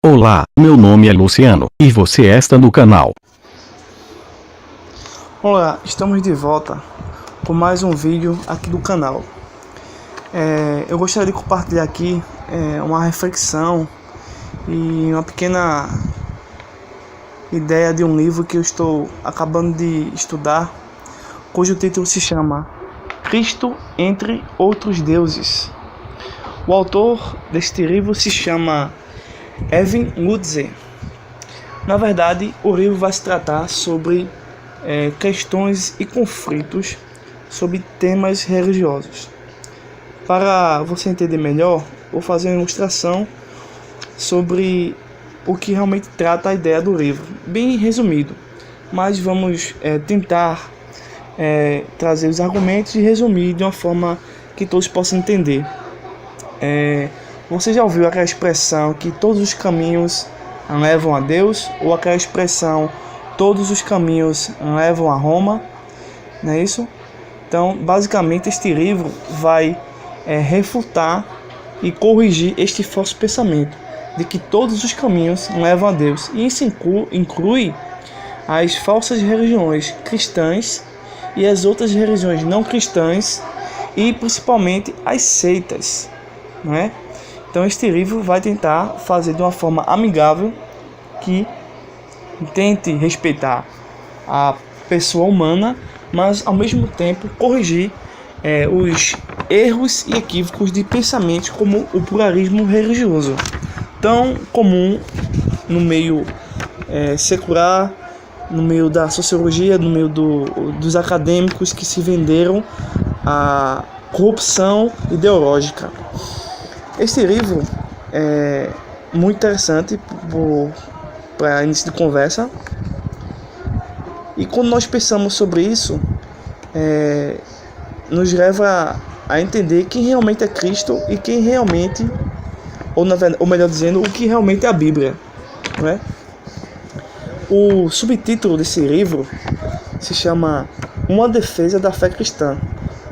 Olá, meu nome é Luciano, e você está no canal. Olá, estamos de volta com mais um vídeo aqui do canal. Eu gostaria de compartilhar aqui uma reflexão e uma pequena ideia de um livro que eu estou acabando de estudar, cujo título se chama Cristo entre Outros Deuses. O autor deste livro se chama Evan Lutze. Na verdade, o livro vai se tratar sobre questões e conflitos sobre temas religiosos. Para você entender melhor, vou fazer uma ilustração sobre o que realmente trata a ideia do livro, bem resumido, mas vamos tentar trazer os argumentos e resumir de uma forma que todos possam entender. Você já ouviu aquela expressão que todos os caminhos levam a Deus, ou aquela expressão todos os caminhos levam a Roma, não é isso? Então, basicamente, este livro vai refutar e corrigir este falso pensamento de que todos os caminhos levam a Deus. E isso inclui as falsas religiões cristãs e as outras religiões não cristãs e principalmente as seitas, não é? Então, este livro vai tentar fazer de uma forma amigável que tente respeitar a pessoa humana, mas ao mesmo tempo corrigir os erros e equívocos de pensamentos como o pluralismo religioso, tão comum no meio secular, no meio da sociologia, no meio dos acadêmicos que se venderam à corrupção ideológica. Este livro é muito interessante para início de conversa, e quando nós pensamos sobre isso, nos leva a entender quem realmente é Cristo e quem realmente, ou melhor dizendo, o que realmente é a Bíblia, não é? O subtítulo desse livro se chama Uma Defesa da Fé Cristã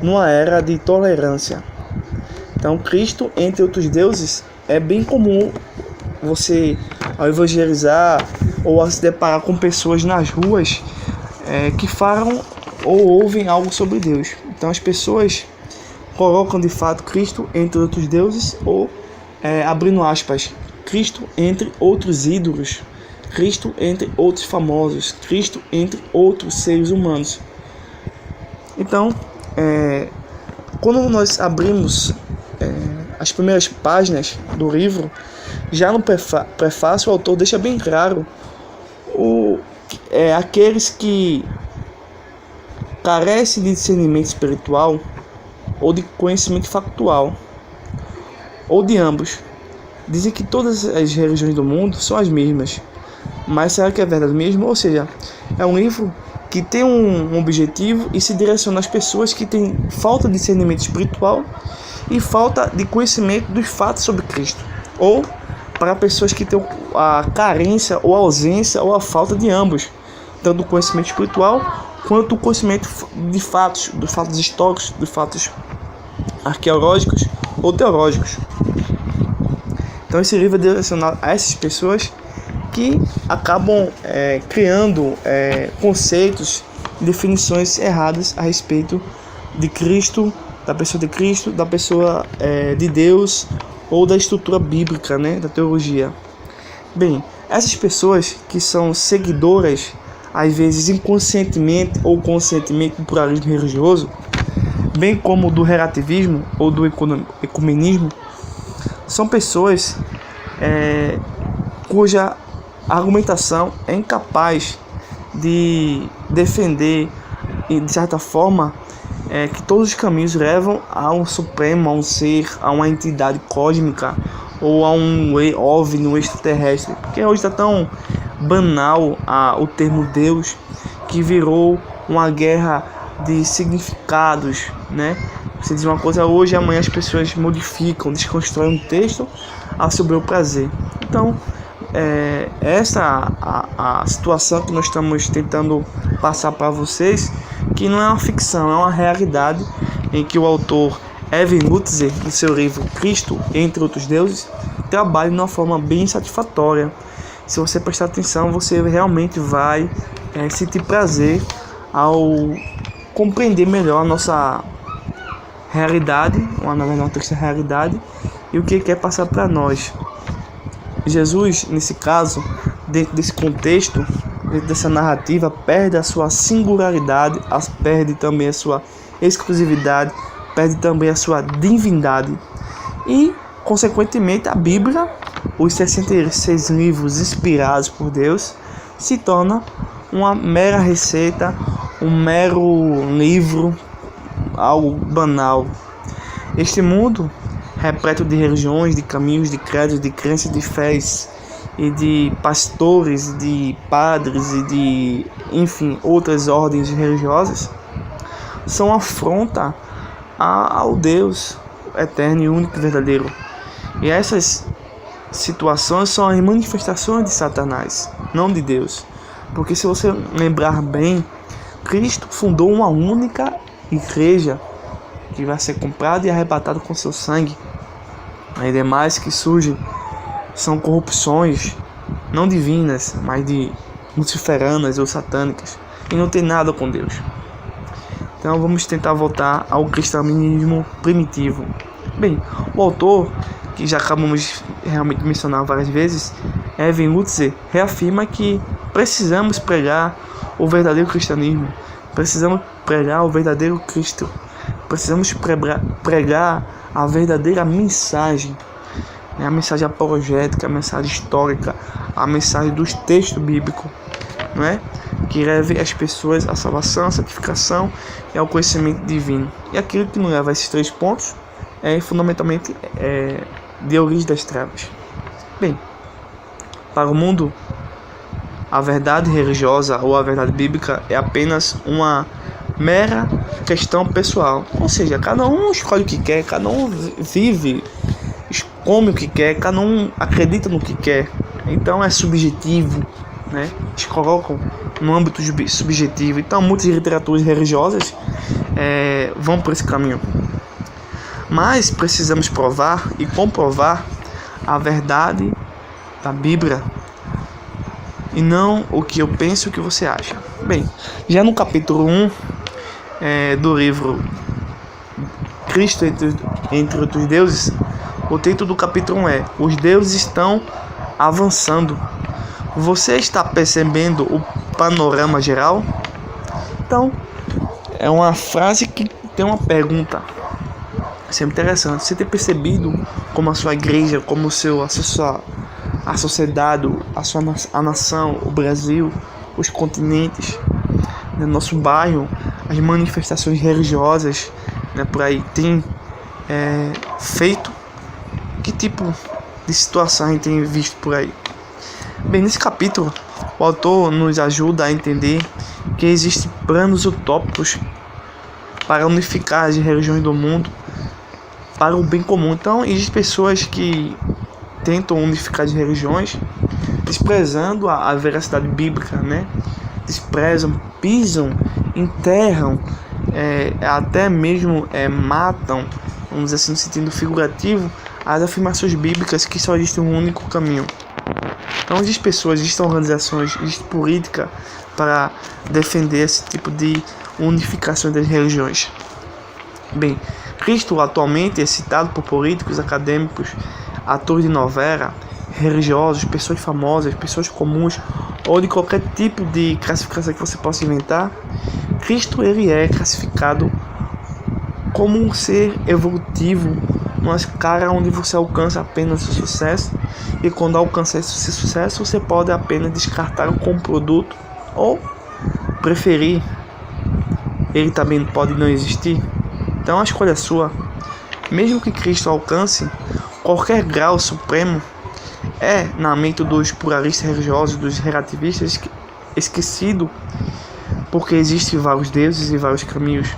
numa Era de Tolerância. Então, Cristo entre outros deuses é bem comum você, ao evangelizar ou ao se deparar com pessoas nas ruas que falam ou ouvem algo sobre Deus. Então, as pessoas colocam de fato Cristo entre outros deuses, ou abrindo aspas, Cristo entre outros ídolos, Cristo entre outros famosos, Cristo entre outros seres humanos. Então, quando nós abrimos as primeiras páginas do livro, já no prefácio o autor deixa bem claro aqueles que carecem de discernimento espiritual ou de conhecimento factual, ou de ambos. Dizem que todas as religiões do mundo são as mesmas, mas será que é verdade mesmo? Ou seja, é um livro que tem um objetivo e se direciona às pessoas que têm falta de discernimento espiritual e falta de conhecimento dos fatos sobre Cristo, ou para pessoas que têm a carência ou a ausência ou a falta de ambos, tanto do conhecimento espiritual quanto o conhecimento de fatos, dos fatos históricos, dos fatos arqueológicos ou teológicos. Então, esse livro é direcionado a essas pessoas que acabam criando conceitos e definições erradas a respeito de Cristo, da pessoa de Deus, ou da estrutura bíblica, né, da teologia. Bem, essas pessoas que são seguidoras, às vezes inconscientemente ou conscientemente, do pluralismo religioso, bem como do relativismo ou do ecumenismo, são pessoas cuja argumentação é incapaz de defender e, de certa forma, que todos os caminhos levam a um supremo, a um ser, a uma entidade cósmica ou a um OVNI, um extraterrestre. Porque hoje está tão banal o termo Deus que virou uma guerra de significados, né? Você diz uma coisa hoje, amanhã as pessoas modificam, desconstroem um texto a seu bel prazer. Então, essa a situação que nós estamos tentando passar para vocês, que não é uma ficção, é uma realidade em que o autor Evan Lutzer, no seu livro Cristo entre Outros Deuses, trabalha de uma forma bem satisfatória. Se você prestar atenção, você realmente vai sentir prazer ao compreender melhor a nossa realidade, ou na verdade nossa realidade, e o que ele quer passar para nós. Jesus, nesse caso, dentro desse contexto, dentro dessa narrativa, perde a sua singularidade, perde também a sua exclusividade, perde também a sua divindade. E, consequentemente, a Bíblia, os 66 livros inspirados por Deus, se torna uma mera receita, um mero livro, algo banal. Este mundo, repleto de religiões, de caminhos, de credos, de crenças, de fés, e de pastores, de padres e de, enfim, outras ordens religiosas, são afronta ao Deus eterno e único e verdadeiro. E essas situações são as manifestações de Satanás, não de Deus. Porque se você lembrar bem, Cristo fundou uma única igreja que vai ser comprada e arrebatada com seu sangue. As demais que surgem são corrupções, não divinas, mas de luciferanas ou satânicas, e não tem nada com Deus. Então vamos tentar voltar ao cristianismo primitivo. Bem, o autor, que já acabamos realmente de mencionar várias vezes, Evan Lutzer, reafirma que precisamos pregar o verdadeiro cristianismo, precisamos pregar o verdadeiro Cristo, precisamos pregar a verdadeira mensagem, a mensagem apologética, a mensagem histórica, a mensagem dos textos bíblicos, não é? Que leve as pessoas à salvação, à santificação e ao conhecimento divino. E aquilo que não leva a esses 3 pontos é fundamentalmente de origem das trevas. Bem, para o mundo, a verdade religiosa ou a verdade bíblica é apenas uma mera questão pessoal. Ou seja, cada um escolhe o que quer, cada um vive, come o que quer, cada um acredita no que quer. Então é subjetivo, né? Eles colocam no âmbito subjetivo. Então muitas literaturas religiosas vão por esse caminho. Mas precisamos provar e comprovar a verdade da Bíblia e não o que eu penso e o que você acha. Bem, já no capítulo 1 do livro Cristo entre Outros Deuses, o título do capítulo 1 é: Os deuses estão avançando. Você está percebendo o panorama geral? Então, é uma frase que tem uma pergunta. Isso é interessante. Você tem percebido como a sua igreja, como a sociedade, a nação, o Brasil, os continentes, no nosso bairro, as manifestações religiosas, né, por aí tem feito? Que tipo de situação a gente tem visto por aí? Bem, nesse capítulo, o autor nos ajuda a entender que existem planos utópicos para unificar as religiões do mundo para o bem comum. Então, existem pessoas que tentam unificar as religiões desprezando a veracidade bíblica, né? Desprezam, pisam, enterram, até mesmo matam, vamos dizer assim, no sentido figurativo, as afirmações bíblicas que só existe um único caminho. Então existem pessoas, existem organizações, existe política para defender esse tipo de unificação das religiões. Bem, Cristo atualmente é citado por políticos, acadêmicos, atores de novela, religiosos, pessoas famosas, pessoas comuns ou de qualquer tipo de classificação que você possa inventar. Cristo ele é classificado como um ser evolutivo, uma escala onde você alcança apenas o sucesso, e quando alcança esse sucesso você pode apenas descartá-lo como produto ou preferir, ele também pode não existir. Então a escolha é sua. Mesmo que Cristo alcance qualquer grau supremo, na mente dos pluralistas religiosos, dos relativistas, esquecido, porque existem vários deuses e vários caminhos,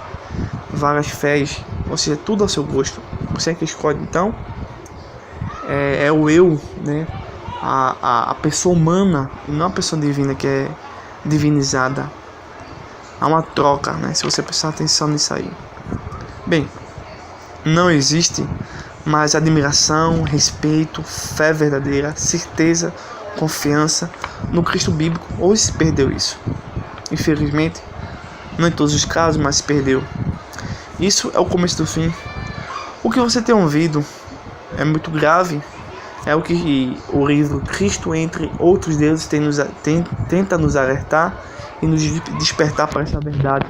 várias fés, ou seja, tudo ao seu gosto. Você é que escolhe. Então é o eu, né? A pessoa humana, e não a pessoa divina que é divinizada. Há uma troca, né? Se você prestar atenção nisso aí. Bem, não existe mais admiração, respeito, fé verdadeira, certeza, confiança no Cristo bíblico. Hoje se perdeu isso. Infelizmente, não em todos os casos, mas se perdeu. Isso é o começo do fim. O que você tem ouvido é muito grave. É o que o livro Cristo entre Outros Deuses tenta nos alertar e nos despertar para essa verdade.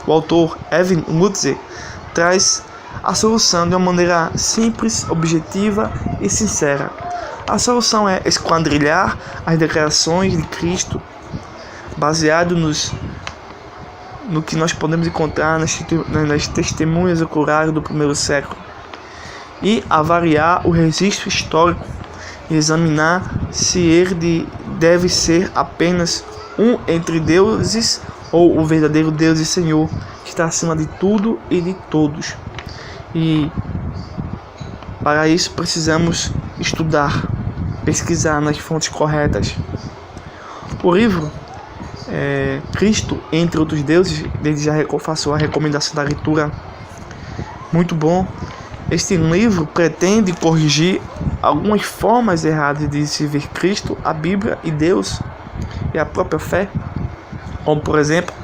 O autor Evan Lutzer traz a solução de uma maneira simples, objetiva e sincera. A solução é esquadrilhar as declarações de Cristo baseado no que nós podemos encontrar nas testemunhas oculares do primeiro século e avaliar o registro histórico e examinar se ele deve ser apenas um entre deuses ou o verdadeiro Deus e Senhor que está acima de tudo e de todos. E para isso precisamos estudar, pesquisar nas fontes corretas. O livro Cristo entre Outros Deuses, desde já faço a recomendação da leitura, muito bom. Este livro pretende corrigir algumas formas erradas de se ver Cristo, a Bíblia e Deus e a própria fé, como por exemplo,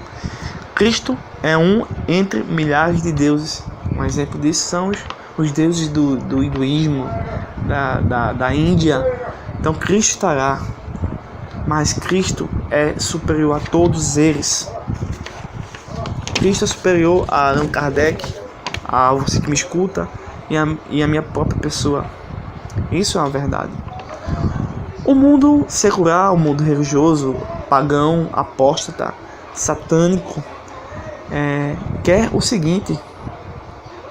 Cristo é um entre milhares de deuses. Um exemplo disso são os deuses do hinduísmo, da Índia. Então Cristo está lá, mas Cristo é superior a todos eles. Cristo é superior a Allan Kardec, a você que me escuta e a minha própria pessoa. Isso é uma verdade. O mundo secular, o mundo religioso, pagão, apóstata, satânico, quer o seguinte: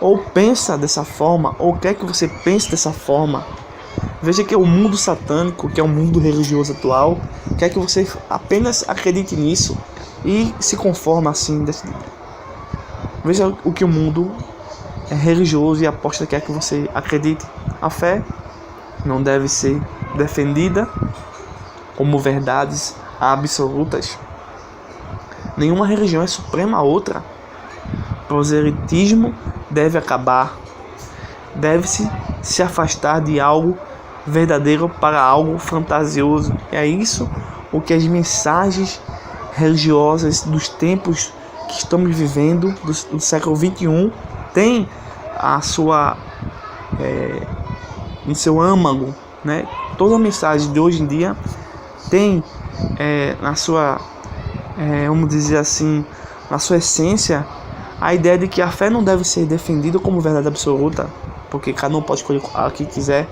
ou pensa dessa forma, ou quer que você pense dessa forma. Veja que o mundo satânico, que é o mundo religioso atual, quer que você apenas acredite nisso e se conforme assim. Veja o que o mundo religioso e apóstata quer que você acredite. A fé não deve ser defendida como verdades absolutas. Nenhuma religião é suprema a outra. O proselitismo deve acabar. Deve-se se afastar de algo verdadeiro para algo fantasioso. É isso o que as mensagens religiosas dos tempos que estamos vivendo, do século XXI, tem a sua no seu âmago, né? Toda a mensagem de hoje em dia tem na sua vamos dizer assim, na sua essência, a ideia de que a fé não deve ser defendida como verdade absoluta, porque cada um pode escolher a que quiser.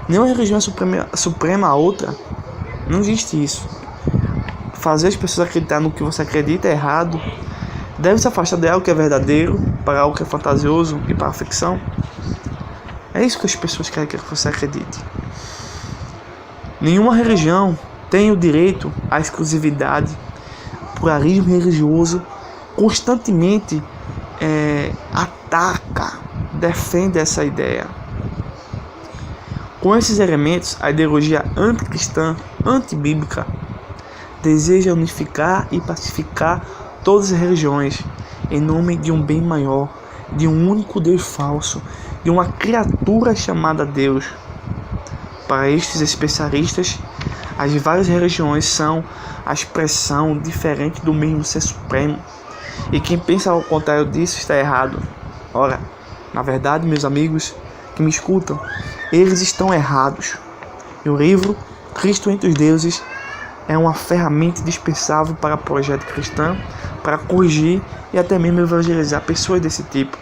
Nenhuma religião é suprema a outra. Não existe isso. Fazer as pessoas acreditar no que você acredita é errado. Deve se afastar de algo que é verdadeiro para algo que é fantasioso e para a ficção. É isso que as pessoas querem que você acredite. Nenhuma religião tem o direito à exclusividade. O pluralismo religioso constantemente ataca, defende essa ideia. Com esses elementos, a ideologia anticristã, antibíblica, deseja unificar e pacificar todas as religiões em nome de um bem maior, de um único Deus falso, de uma criatura chamada Deus. Para estes especialistas, as várias religiões são a expressão diferente do mesmo ser supremo, e quem pensa ao contrário disso está errado. Ora, na verdade, meus amigos que me escutam, eles estão errados. E o livro Cristo entre os Deuses é uma ferramenta indispensável para o projeto cristão, para corrigir e até mesmo evangelizar pessoas desse tipo,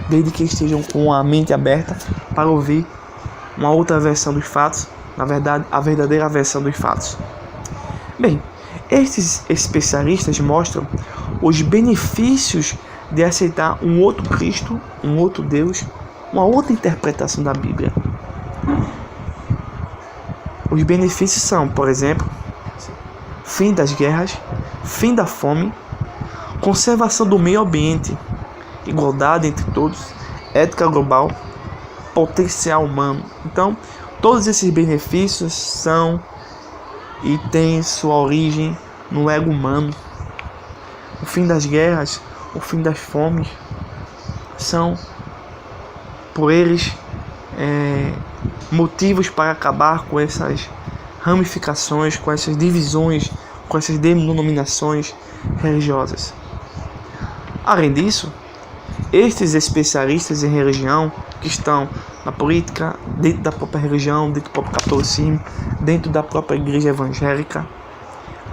desde que estejam com a mente aberta para ouvir uma outra versão dos fatos, na verdade, a verdadeira versão dos fatos. Bem, estes especialistas mostram os benefícios de aceitar um outro Cristo, um outro Deus, uma outra interpretação da Bíblia. Os benefícios são, por exemplo, fim das guerras, fim da fome, conservação do meio ambiente, igualdade entre todos, ética global, potencial humano. Então, todos esses benefícios são e têm sua origem no ego humano. O fim das guerras, o fim das fomes são por eles motivos para acabar com essas ramificações, com essas divisões, com essas denominações religiosas. Além disso, estes especialistas em religião, que estão na política, dentro da própria religião, dentro do próprio catolicismo, dentro da própria igreja evangélica,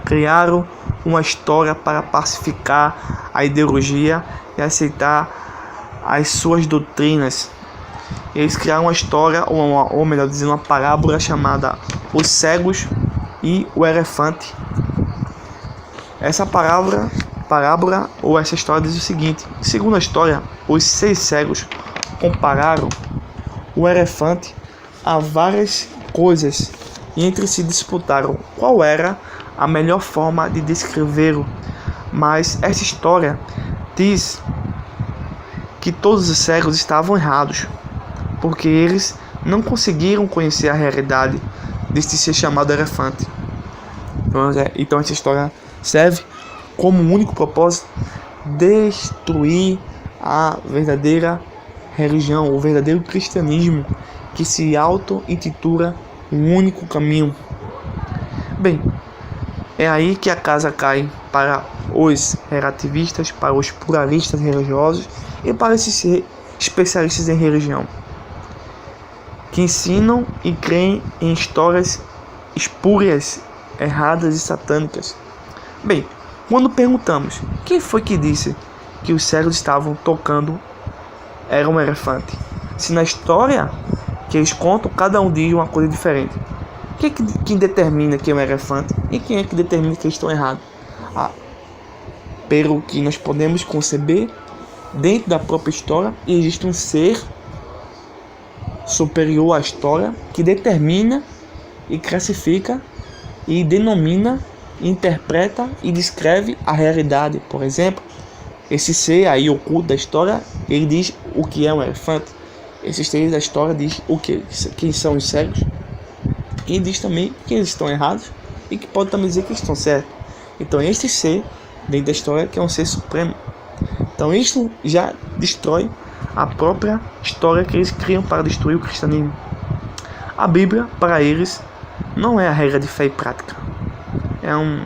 criaram uma história para pacificar a ideologia e aceitar as suas doutrinas. Eles criaram uma história, ou melhor dizendo, uma parábola chamada Os Cegos e o Elefante. Essa parábola ou essa história diz o seguinte: segundo a história, os 6 cegos compararam o elefante a várias coisas e entre si disputaram qual era a melhor forma de descrevê-lo. Mas essa história diz que todos os cegos estavam errados, porque eles não conseguiram conhecer a realidade deste ser chamado elefante. Então essa história serve como único propósito destruir a verdadeira religião, o verdadeiro cristianismo, que se auto-intitula o único caminho. Bem, é aí que a casa cai para os relativistas, para os pluralistas religiosos e para esses especialistas em religião, que ensinam e creem em histórias espúrias, erradas e satânicas. Bem, quando perguntamos quem foi que disse que os cegos estavam tocando era um elefante, se na história que eles contam cada um diz uma coisa diferente, quem determina que é um elefante e quem é que determina que eles estão errados? Pelo que nós podemos conceber, dentro da própria história existe um ser superior à história que determina e classifica e denomina, interpreta e descreve a realidade. Por exemplo, esse ser aí oculto da história, ele diz o que é um elefante. Esses seres da história diz quem são os cegos, e diz também que eles estão errados e que pode também dizer que eles estão certos. Então este ser dentro da história que é um ser supremo. Então isso já destrói a própria história que eles criam para destruir o cristianismo. A Bíblia, para eles, não é a regra de fé e prática. É um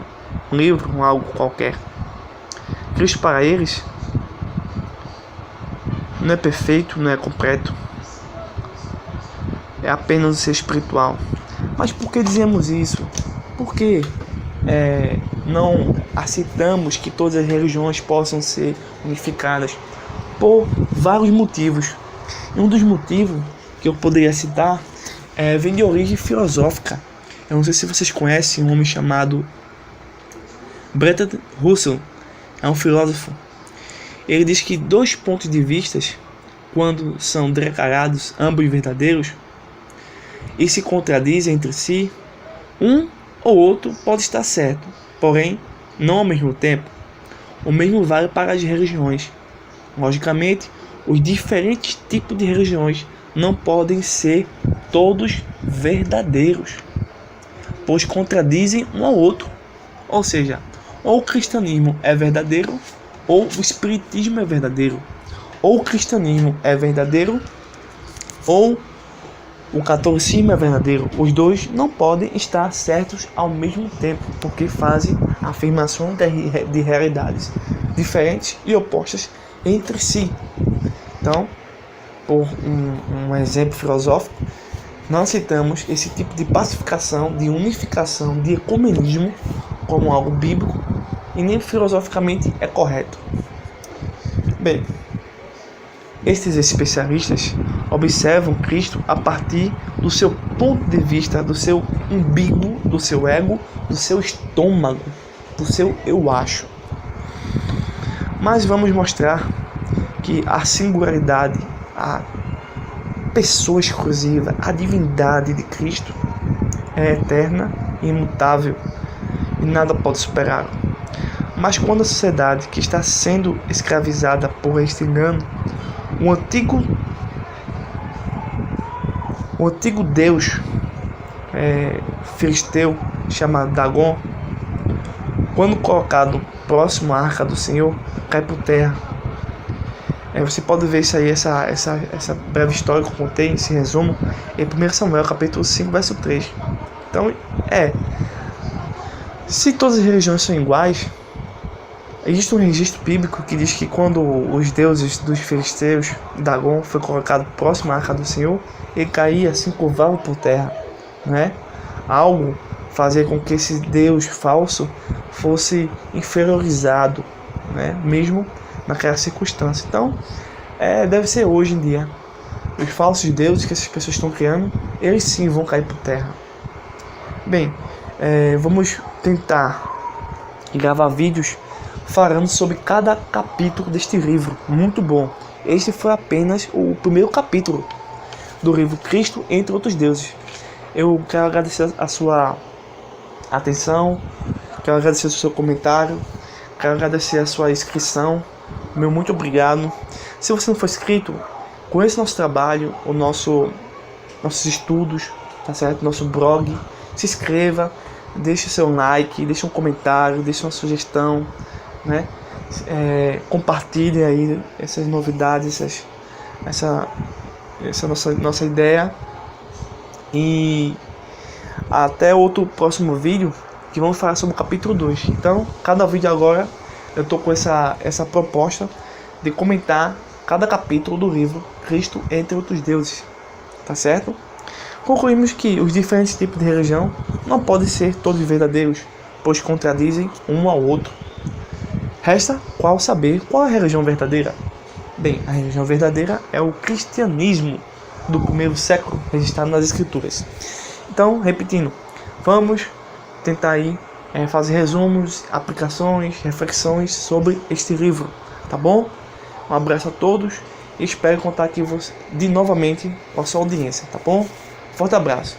livro, algo qualquer. Cristo, para eles, não é perfeito, não é completo. É apenas um ser espiritual. Mas por que dizemos isso? Por que não aceitamos que todas as religiões possam ser unificadas? Por vários motivos. E um dos motivos que eu poderia citar vem de origem filosófica. Eu não sei se vocês conhecem um homem chamado Bertrand Russell. É um filósofo. Ele diz que 2 pontos de vista, quando são declarados ambos verdadeiros e se contradizem entre si, um ou outro pode estar certo, porém não ao mesmo tempo. O mesmo vale para as religiões. Logicamente, os diferentes tipos de religiões não podem ser todos verdadeiros, pois contradizem um ao outro. Ou seja, ou o cristianismo é verdadeiro, ou o espiritismo é verdadeiro. Ou o cristianismo é verdadeiro, ou o catolicismo é verdadeiro. Os dois não podem estar certos ao mesmo tempo, porque fazem afirmações de realidades diferentes e opostas entre si. Então, por um exemplo filosófico, não aceitamos esse tipo de pacificação, de unificação, de ecumenismo como algo bíblico e nem filosoficamente é correto. Bem, estes especialistas observam Cristo a partir do seu ponto de vista, do seu umbigo, do seu ego, do seu estômago, do seu eu acho. Mas vamos mostrar que a singularidade, a pessoa exclusiva, a divindade de Cristo é eterna e imutável e nada pode superá-lo. Mas quando a sociedade que está sendo escravizada por este engano, o antigo deus filisteu chamado Dagon, quando colocado próximo à arca do Senhor, cai por terra. Você pode ver isso aí, essa breve história que eu contei, esse resumo, em 1 Samuel, capítulo 5, verso 3. Então, se todas as religiões são iguais, existe um registro bíblico que diz que quando os deuses dos filisteus, Dagon, foi colocado próximo à arca do Senhor, ele caía, se curvava por terra, né? Algo fazia com que esse Deus falso fosse inferiorizado, né? Mesmo naquela circunstância. Então, deve ser hoje em dia. Os falsos deuses que essas pessoas estão criando, eles sim vão cair por terra. Bem, vamos tentar gravar vídeos falando sobre cada capítulo deste livro. Muito bom. Este foi apenas o primeiro capítulo do livro Cristo entre outros deuses. Eu quero agradecer a sua atenção, quero agradecer o seu comentário, quero agradecer a sua inscrição. Meu muito obrigado. Se você não for inscrito, conheça nosso trabalho, nossos estudos, tá certo? Nosso blog. Se inscreva, deixe seu like, deixe um comentário, deixe uma sugestão, né? Compartilhe aí essas novidades, essa nossa ideia. E até outro próximo vídeo, que vamos falar sobre o capítulo 2. Então, cada vídeo agora eu tô com essa proposta de comentar cada capítulo do livro Cristo entre outros deuses, tá certo? Concluímos que os diferentes tipos de religião não podem ser todos verdadeiros, pois contradizem um ao outro. Resta saber qual é a religião verdadeira. Bem, a religião verdadeira é o cristianismo do primeiro século, registrado nas escrituras. Então, repetindo, vamos tentar aí fazer resumos, aplicações, reflexões sobre este livro, tá bom? Um abraço a todos e espero contar aqui novamente com a sua audiência, tá bom? Forte abraço.